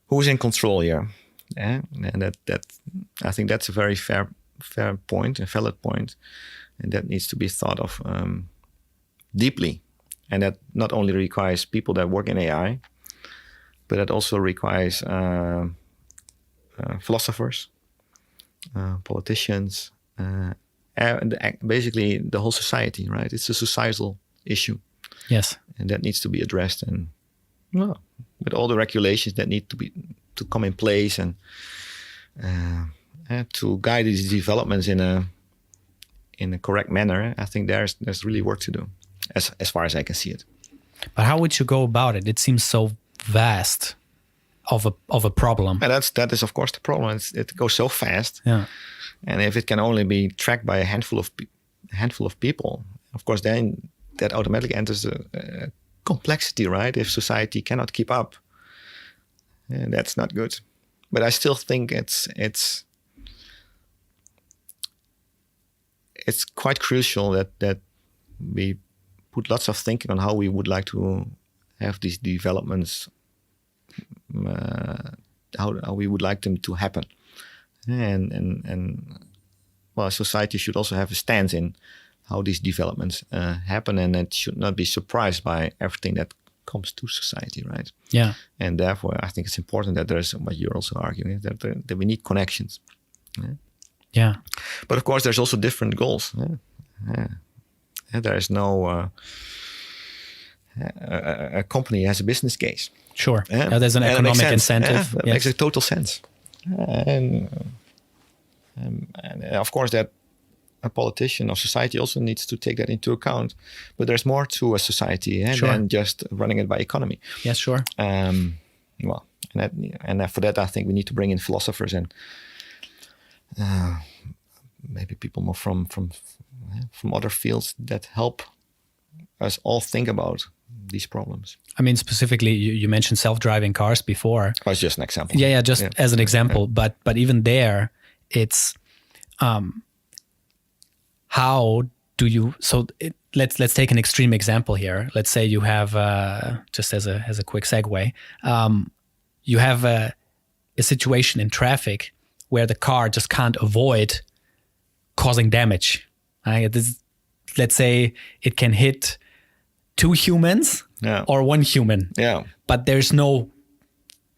who's in control here? And that I think that's a very fair point, a valid point, and that needs to be thought of deeply. And that not only requires people that work in AI, but it also requires philosophers, politicians, basically the whole society, right? It's a societal issue. Yes. And that needs to be addressed, and with all the regulations that need to come in place and to guide these developments in a correct manner. I think there's really work to do, as far as I can see it. But how would you go about it? It seems so vast of a problem. And that is of course the problem. It goes so fast. Yeah. And if it can only be tracked by a handful of people, of course, then that automatically enters a complexity, right? If society cannot keep up, and that's not good. But I still think it's quite crucial that we put lots of thinking on how we would like to have these developments, how we would like them to happen, and well, society should also have a stance in how these developments happen, and it should not be surprised by everything that comes to society, right? Yeah. And therefore, I think it's important that there's what you're also arguing, that we need connections. Yeah. But of course, there's also different goals. There is no a company has a business case. Sure. There's an economic incentive. That makes a total sense. And of course, that a politician or society also needs to take that into account. But there's more to a society than just running it by economy. Yes, sure. Well, and for that, I think we need to bring in philosophers and maybe people more from other fields that help us all think about these problems. I mean, specifically, you mentioned self-driving cars before. Oh, it's just an example. Yeah, just as an example. Yeah. But even there, it's how do you? So let's take an extreme example here. Let's say you have just as a quick segue, you have a situation in traffic where the car just can't avoid causing damage. Let's say it can hit 2 humans or 1 human. Yeah. But there's no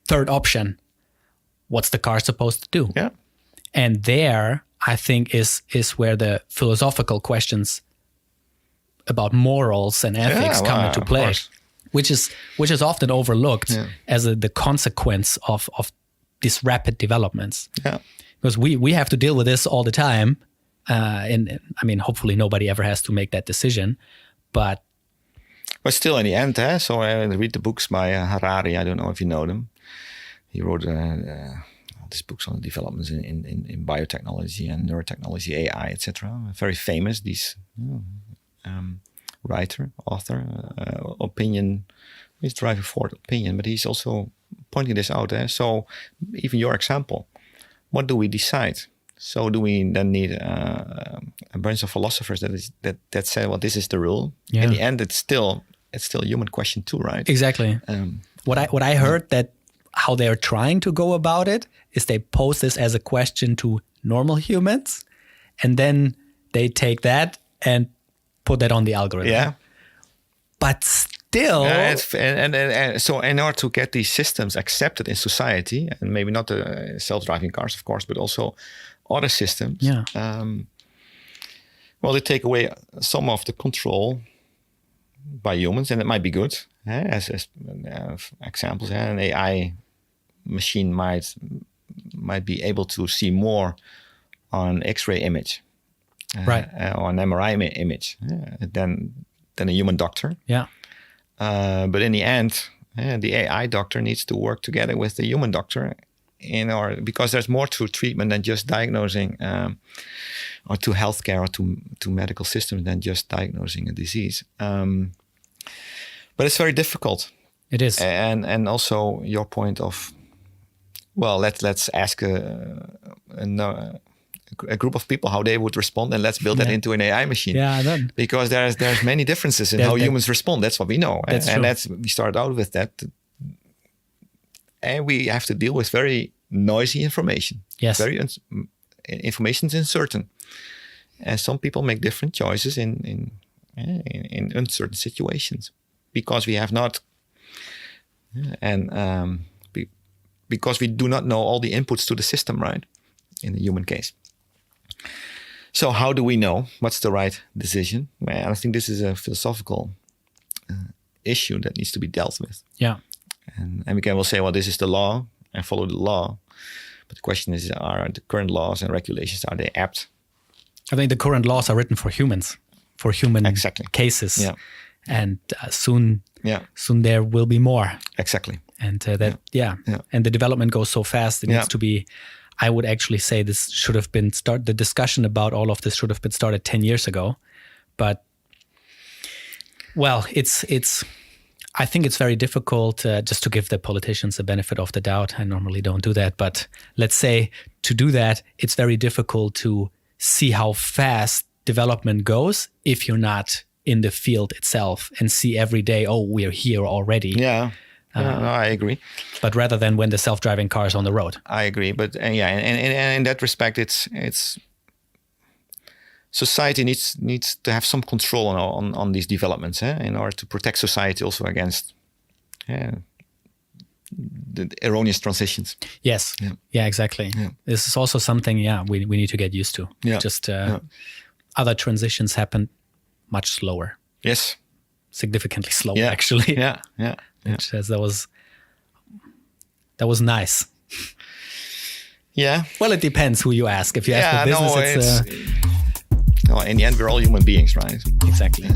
third option. What's the car supposed to do? Yeah. And there, I think, is where the philosophical questions about morals and ethics come into play, which is often overlooked as the consequence of these rapid developments. Yeah. Because we have to deal with this all the time. And I mean, hopefully nobody ever has to make that decision, but still in the end, so I read the books by Harari. I don't know if you know them. He wrote these books on developments in biotechnology and neurotechnology, AI, etc. Very famous, these writer, author, opinion. He's driving forward opinion, but he's also pointing this out. So even your example, what do we decide? So do we then need a bunch of philosophers that say, well, this is the rule? Yeah. In the end, it's still a human question too, right? Exactly. What I heard that how they're trying to go about it is they pose this as a question to normal humans, and then they take that and put that on the algorithm. Yeah. But still, and so in order to get these systems accepted in society, and maybe not the self-driving cars, of course, but also other systems, well, they take away some of the control by humans, and it might be good. As examples, an AI machine might be able to see more on X-ray image, right, or an MRI image than a human doctor. Yeah. But in the end, the AI doctor needs to work together with the human doctor because there's more to treatment than just diagnosing, or to healthcare or to medical systems than just diagnosing a disease. But it's very difficult. It is. And also your point of, well, let's ask a group of people how they would respond, and let's build that into an AI machine. Yeah, then. Because there's many differences in how humans respond. That's what we know. That's and true. we started out with that. and we have to deal with very noisy information. Yes. Information is uncertain, and some people make different choices in uncertain situations because we have not, because we do not know all the inputs to the system, right? In the human case. So how do we know what's the right decision? Well, I think this is a philosophical issue that needs to be dealt with. Yeah. And we can well say, well, this is the law and follow the law. But the question is, are the current laws and regulations, are they apt? I think the current laws are written for humans, for human cases. Yeah. And soon there will be more. Exactly. And and the development goes so fast. It needs to be, I would actually say this should have been the discussion about all of this should have been started 10 years ago. But, well, I think it's very difficult just to give the politicians the benefit of the doubt. I normally don't do that. But let's say to do that, it's very difficult to see how fast development goes if you're not in the field itself and see every day, oh, we're here already. Yeah. No, I agree. But rather than when the self-driving car is on the road. I agree. But and in that respect, it's society needs to have some control on these developments in order to protect society also against the erroneous transitions. Yes. Yeah, exactly. Yeah. This is also something, we need to get used to. Yeah. Just other transitions happen much slower. Yes. Significantly slower, actually. Yeah. Which that was nice. Yeah. Well, it depends who you ask. If you ask the business, in the end, we're all human beings, right? Exactly.